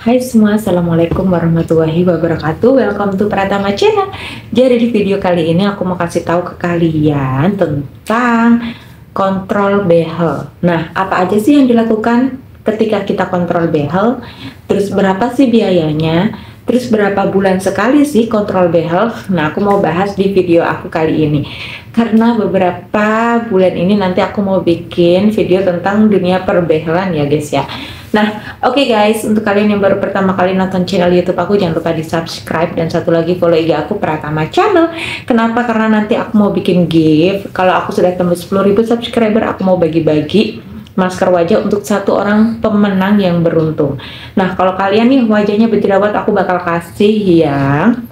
Hai semua, Assalamualaikum warahmatullahi wabarakatuh. Welcome to Pratama Channel. Jadi di video kali ini aku mau kasih tahu ke kalian tentang kontrol behel. Nah, apa aja sih yang dilakukan ketika kita kontrol behel? Terus berapa sih biayanya? Terus berapa bulan sekali sih kontrol behel? Nah, aku mau bahas di video aku kali ini. Karena beberapa bulan ini nanti aku mau bikin video tentang dunia perbehelan ya guys ya. Nah, oke guys, untuk kalian yang baru pertama kali nonton channel YouTube aku, jangan lupa di subscribe dan satu lagi follow IG aku Pratama Channel. Kenapa? Karena nanti aku mau bikin gift. Kalau aku sudah tembus 10.000 subscriber, aku mau bagi-bagi masker wajah untuk satu orang pemenang yang beruntung. Nah, kalau kalian nih wajahnya berjerawat, aku bakal kasih yang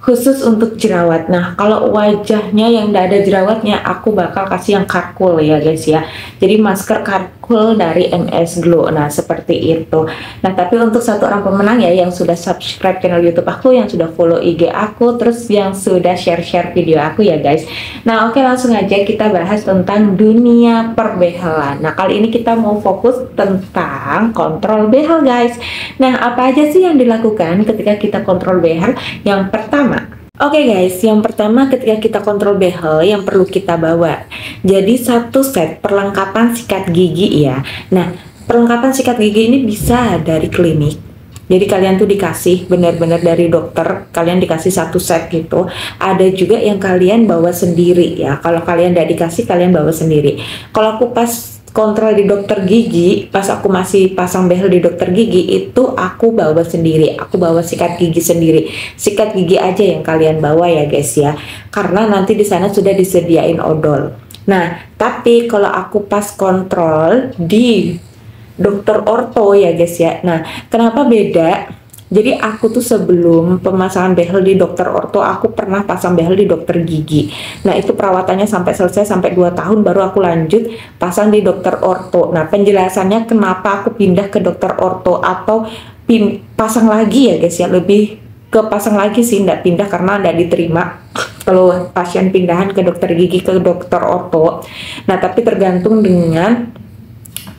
khusus untuk jerawat. Nah, kalau wajahnya yang tidak ada jerawatnya, aku bakal kasih yang Karkul ya guys ya. Jadi masker Karkul dari MS Glow. Nah, seperti itu. Nah, tapi untuk satu orang pemenang ya yang sudah subscribe channel YouTube aku, yang sudah follow IG aku, terus yang sudah share-share video aku ya guys. Nah, oke, langsung aja kita bahas tentang dunia perbehelan. Nah, kali ini kita mau fokus tentang kontrol behel guys. Nah, apa aja sih yang dilakukan ketika kita kontrol behel? Yang pertama, oke guys, yang pertama ketika kita kontrol behel yang perlu kita bawa. Jadi satu set perlengkapan sikat gigi ya. Nah, perlengkapan sikat gigi ini bisa dari klinik. Jadi kalian tuh dikasih benar-benar dari dokter, kalian dikasih satu set gitu. Ada juga yang kalian bawa sendiri ya. Kalau kalian tidak dikasih, kalian bawa sendiri. Kalau aku pas kontrol di dokter gigi, pas aku masih pasang behel di dokter gigi, itu aku bawa sendiri, aku bawa sikat gigi sendiri. Sikat gigi aja yang kalian bawa ya guys ya, karena nanti di sana sudah disediain odol. Nah, tapi kalau aku pas kontrol di dokter orto ya guys ya, nah kenapa beda? Jadi aku tuh sebelum pemasangan behel di dokter orto, aku pernah pasang behel di dokter gigi. Nah, itu perawatannya sampai selesai, sampai 2 tahun baru aku lanjut pasang di dokter orto. Nah, penjelasannya kenapa aku pindah ke dokter orto atau pasang lagi ya guys ya, lebih ke pasang lagi sih, nggak pindah karena nggak diterima kalau pasien pindahan ke dokter gigi ke dokter orto. Nah, tapi tergantung dengan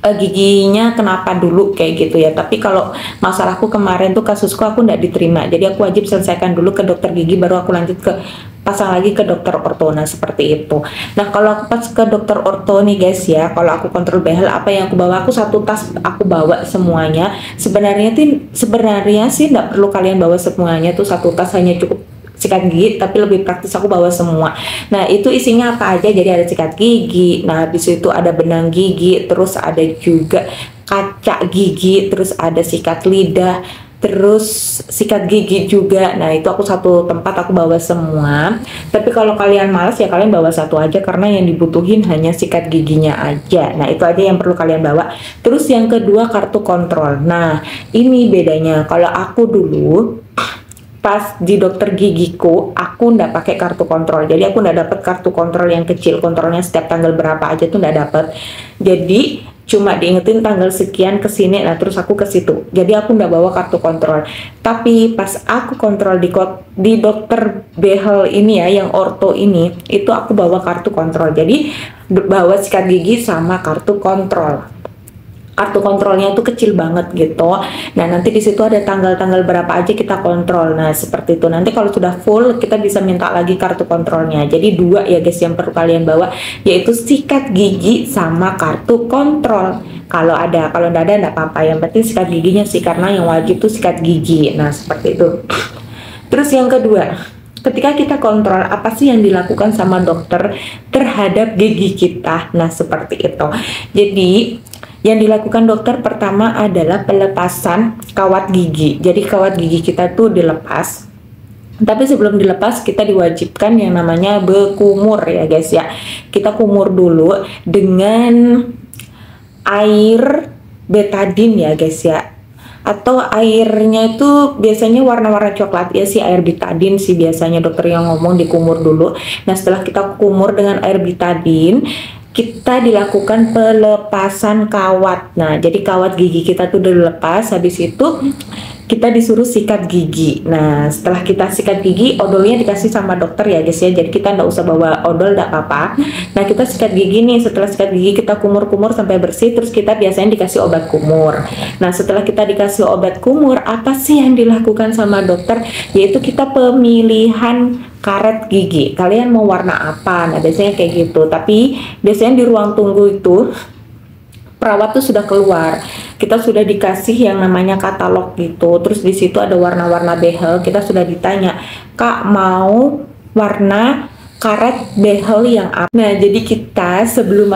giginya kenapa dulu kayak gitu ya. Tapi kalau masalahku kemarin tuh kasusku aku nggak diterima, jadi aku wajib selesaikan dulu ke dokter gigi baru aku lanjut ke pasang lagi ke dokter orto. Nah, seperti itu. Nah, kalau aku pas ke dokter orto nih guys ya, kalau aku kontrol behel, apa yang aku bawa? Aku satu tas aku bawa semuanya. Sebenarnya sih nggak perlu kalian bawa semuanya tuh, satu tas hanya cukup sikat gigi, tapi lebih praktis aku bawa semua. Nah, itu isinya apa aja? Jadi ada sikat gigi, nah habis itu ada benang gigi, terus ada juga kaca gigi, terus ada sikat lidah, terus sikat gigi juga. Nah, itu aku satu tempat aku bawa semua. Tapi kalau kalian malas ya kalian bawa satu aja, karena yang dibutuhin hanya sikat giginya aja. Nah, itu aja yang perlu kalian bawa. Terus yang kedua, kartu kontrol. Nah, ini bedanya. Kalau aku dulu pas di dokter gigiku, aku ndak pakai kartu kontrol. Jadi aku ndak dapat kartu kontrol yang kecil, kontrolnya setiap tanggal berapa aja tuh ndak dapat. Jadi cuma diingetin tanggal sekian ke sini, nah terus aku ke situ. Jadi aku ndak bawa kartu kontrol. Tapi pas aku kontrol di dokter behel ini ya, yang orto ini, itu aku bawa kartu kontrol. Jadi bawa sikat gigi sama kartu kontrol. Kartu kontrolnya itu kecil banget gitu. Nah, nanti di situ ada tanggal-tanggal berapa aja kita kontrol. Nah, seperti itu. Nanti kalau sudah full kita bisa minta lagi kartu kontrolnya. Jadi 2 ya guys yang perlu kalian bawa, yaitu sikat gigi sama kartu kontrol. Kalau ada, kalau tidak ada enggak apa-apa. Yang penting sikat giginya sih, karena yang wajib tuh sikat gigi. Nah, seperti itu. Terus yang kedua, ketika kita kontrol, apa sih yang dilakukan sama dokter terhadap gigi kita? Nah, seperti itu. Jadi yang dilakukan dokter pertama adalah pelepasan kawat gigi. Jadi kawat gigi kita tuh dilepas. Tapi sebelum dilepas kita diwajibkan yang namanya berkumur ya guys ya. Kita kumur dulu dengan air betadine ya guys ya. Atau airnya itu biasanya warna-warna coklat ya sih, air betadine sih biasanya dokter yang ngomong dikumur dulu. Nah, setelah kita kumur dengan air betadine, kita dilakukan pelepasan kawat. Nah, jadi kawat gigi kita tuh udah dilepas, habis itu kita disuruh sikat gigi. Nah, setelah kita sikat gigi, odolnya dikasih sama dokter ya guys ya. Jadi kita nggak usah bawa odol, nggak apa-apa. Nah, kita sikat gigi nih. Setelah sikat gigi kita kumur-kumur sampai bersih. Terus kita biasanya dikasih obat kumur. Nah, setelah kita dikasih obat kumur, apa sih yang dilakukan sama dokter? Yaitu kita pemilihan karet gigi. Kalian mau warna apa? Nah, biasanya kayak gitu. Tapi biasanya di ruang tunggu itu perawat tuh sudah keluar, kita sudah dikasih yang namanya katalog gitu, terus di situ ada warna-warna behel. Kita sudah ditanya, Kak mau warna karet behel yang apa? Nah, jadi kita sebelum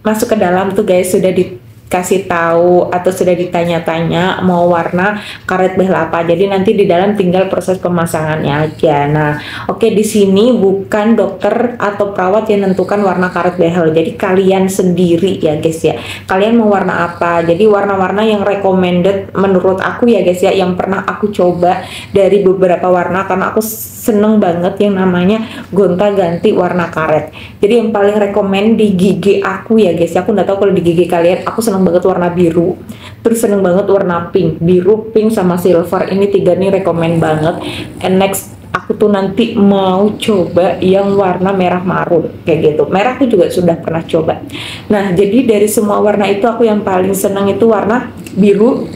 masuk ke dalam tuh guys sudah dikasih tahu atau sudah ditanya-tanya mau warna karet behel apa. Jadi nanti di dalam tinggal proses pemasangannya aja. Nah, oke, di sini bukan dokter atau perawat yang menentukan warna karet behel. Jadi kalian sendiri ya guys ya. Kalian mau warna apa? Jadi warna-warna yang recommended menurut aku ya guys ya, yang pernah aku coba dari beberapa warna, karena aku seneng banget yang namanya gonta-ganti warna karet. Jadi yang paling rekomend di gigi aku ya guys ya, aku nggak tahu kalau di gigi kalian, aku seneng banget warna biru, terus seneng banget warna pink, biru, pink sama silver. Ini tiga nih rekomend banget. And next aku tuh nanti mau coba yang warna merah marun kayak gitu. Merah aku juga sudah pernah coba. Nah, jadi dari semua warna itu aku yang paling seneng itu warna biru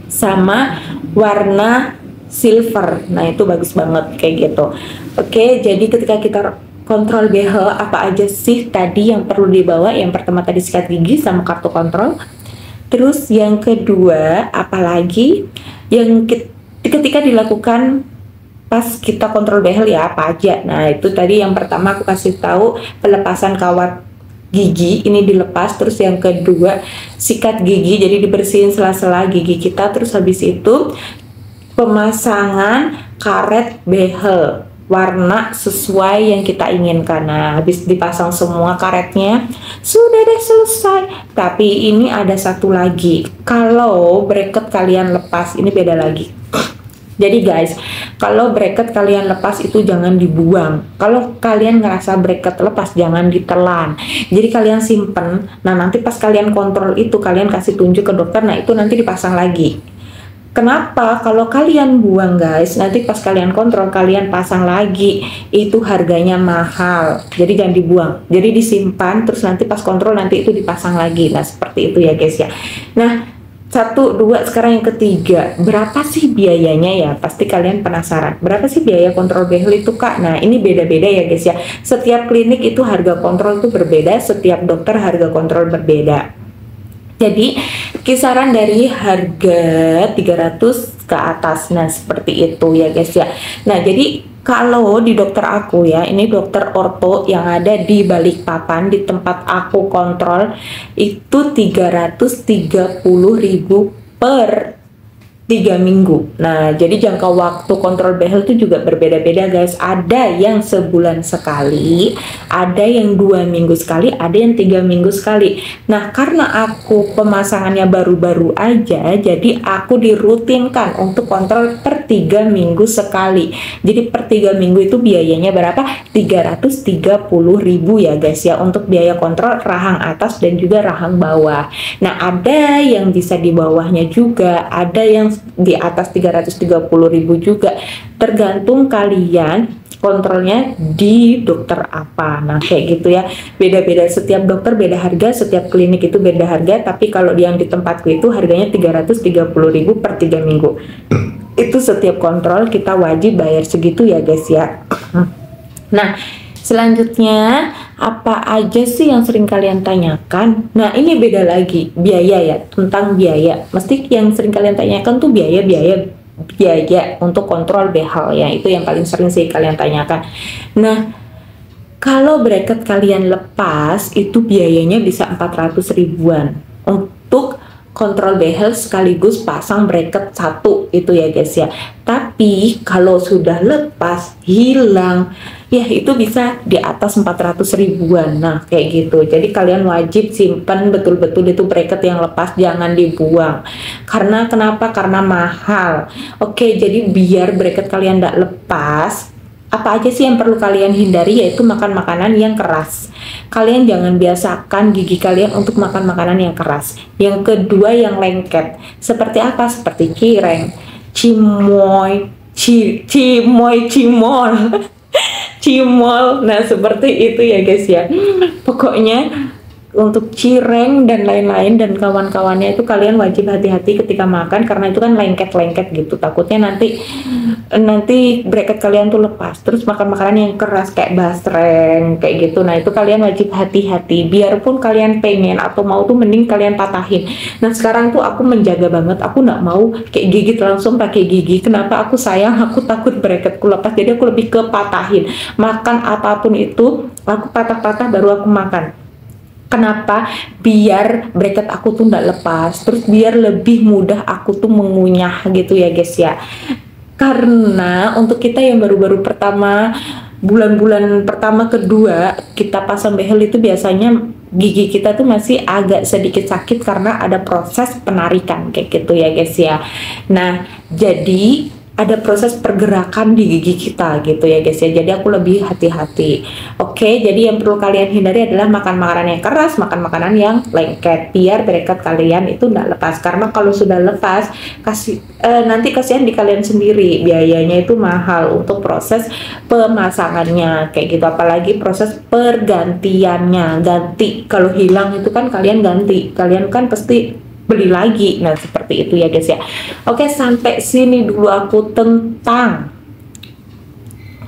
sama warna silver. Nah, itu bagus banget kayak gitu. Oke, jadi ketika kita kontrol behel, apa aja sih tadi yang perlu dibawa? Yang pertama tadi sikat gigi sama kartu kontrol. Terus yang kedua, apalagi yang ketika dilakukan pas kita kontrol behel ya apa aja. Nah, itu tadi yang pertama aku kasih tahu pelepasan kawat gigi, ini dilepas. Terus yang kedua sikat gigi, jadi dibersihin sela-sela gigi kita. Terus habis itu pemasangan karet behel warna sesuai yang kita inginkan. Nah, habis dipasang semua karetnya, sudah deh selesai. Tapi ini ada satu lagi, kalau bracket kalian lepas, ini beda lagi. Jadi guys, kalau bracket kalian lepas itu jangan dibuang. Kalau kalian ngerasa bracket lepas, jangan ditelan. Jadi kalian simpen. Nah, nanti pas kalian kontrol itu, kalian kasih tunjuk ke dokter. Nah, itu nanti dipasang lagi. Kenapa? Kalau kalian buang guys, nanti pas kalian kontrol, kalian pasang lagi, itu harganya mahal. Jadi jangan dibuang. Jadi disimpan, terus nanti pas kontrol nanti itu dipasang lagi. Nah, seperti itu ya guys ya. Nah, satu, dua, sekarang yang ketiga, berapa sih biayanya ya? Pasti kalian penasaran, berapa sih biaya kontrol behel itu Kak? Nah, ini beda-beda ya guys ya. Setiap klinik itu harga kontrol itu berbeda, setiap dokter harga kontrol berbeda. Jadi kisaran dari harga 300 ke atas. Nah, seperti itu ya guys ya. Nah, jadi kalau di dokter aku ya, ini dokter orto yang ada di Balikpapan, di tempat aku kontrol, itu 330.000 per 3 minggu. Nah, jadi jangka waktu kontrol behel itu juga berbeda-beda guys. Ada yang sebulan sekali, ada yang 2 minggu sekali, ada yang 3 minggu sekali. Nah, karena aku pemasangannya baru-baru aja, jadi aku dirutinkan untuk kontrol per 3 minggu sekali. Jadi per 3 minggu itu biayanya berapa? 330.000 ya guys ya, untuk biaya kontrol rahang atas dan juga rahang bawah. Nah, ada yang bisa di bawahnya juga, ada yang di atas 330.000 juga, tergantung kalian kontrolnya di dokter apa. Nah, kayak gitu ya, beda-beda, setiap dokter beda harga, setiap klinik itu beda harga. Tapi kalau yang di tempatku itu harganya 330.000 per 3 minggu. Itu setiap kontrol kita wajib bayar segitu ya guys ya. Nah, selanjutnya apa aja sih yang sering kalian tanyakan? Nah, ini beda lagi, biaya ya, tentang biaya. Mesti yang sering kalian tanyakan tuh biaya untuk kontrol behel ya, itu yang paling sering sih kalian tanyakan. Nah, kalau bracket kalian lepas itu biayanya bisa 400 ribuan untuk kontrol behel sekaligus pasang bracket satu itu ya guys ya. Tapi kalau sudah lepas hilang ya itu bisa di atas 400 ribuan. Nah, kayak gitu. Jadi kalian wajib simpan betul-betul itu bracket yang lepas, jangan dibuang. Karena kenapa? Karena mahal. Oke, jadi biar bracket kalian tidak lepas, apa aja sih yang perlu kalian hindari? Yaitu makan makanan yang keras. Kalian jangan biasakan gigi kalian untuk makan makanan yang keras. Yang kedua, yang lengket. Seperti apa? Seperti cireng, cimoy, cimoy, cimol. Cimol. Nah, seperti itu ya guys ya. Pokoknya untuk cireng dan lain-lain dan kawan-kawannya itu kalian wajib hati-hati ketika makan, karena itu kan lengket-lengket gitu. Takutnya nanti bracket kalian tuh lepas terus makan makanan yang keras kayak basreng kayak gitu. Nah, itu kalian wajib hati-hati. Biarpun kalian pengen atau mau tuh mending kalian patahin. Nah, sekarang tuh aku menjaga banget. Aku nggak mau kayak gigit langsung pakai gigi. Kenapa? Aku sayang, aku takut bracketku lepas. Jadi aku lebih ke patahin. Makan apapun itu aku patah-patah baru aku makan. Kenapa? Biar bracket aku tuh nggak lepas, terus biar lebih mudah aku tuh mengunyah gitu ya guys ya. Karena untuk kita yang baru-baru pertama, bulan-bulan pertama kedua kita pasang behel itu biasanya gigi kita tuh masih agak sedikit sakit karena ada proses penarikan kayak gitu ya guys ya. Nah, jadi ada proses pergerakan di gigi kita gitu ya guys ya. Jadi aku lebih hati-hati. Oke, jadi yang perlu kalian hindari adalah makan makanan yang keras, makan makanan yang lengket, biar bracket kalian itu nggak lepas. Karena kalau sudah lepas, nanti kasihan di kalian sendiri, biayanya itu mahal untuk proses pemasangannya kayak gitu. Apalagi proses pergantiannya, ganti. Kalau hilang itu kan kalian ganti, kalian kan pasti beli lagi. Nah, seperti itu ya guys ya. Oke, sampai sini dulu aku tentang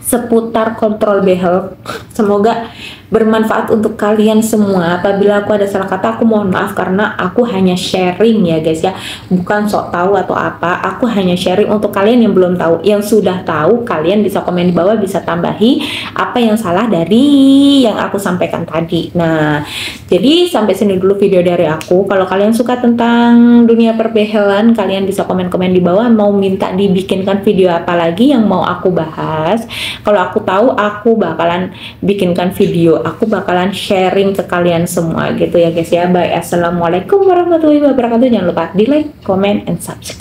seputar kontrol behel. Semoga bermanfaat untuk kalian semua. Apabila aku ada salah kata, aku mohon maaf karena aku hanya sharing ya guys ya, bukan sok tahu atau apa. Aku hanya sharing untuk kalian yang belum tahu. Yang sudah tahu, kalian bisa komen di bawah, bisa tambahi apa yang salah dari yang aku sampaikan tadi. Nah, jadi sampai sini dulu video dari aku. Kalau kalian suka tentang dunia perbehelan, kalian bisa komen-komen di bawah mau minta dibikinkan video apa lagi yang mau aku bahas. Kalau aku tahu, aku bakalan bikinkan video, aku bakalan sharing ke kalian semua gitu ya guys ya. Bye, assalamualaikum warahmatullahi wabarakatuh. Jangan lupa di like, comment, and subscribe.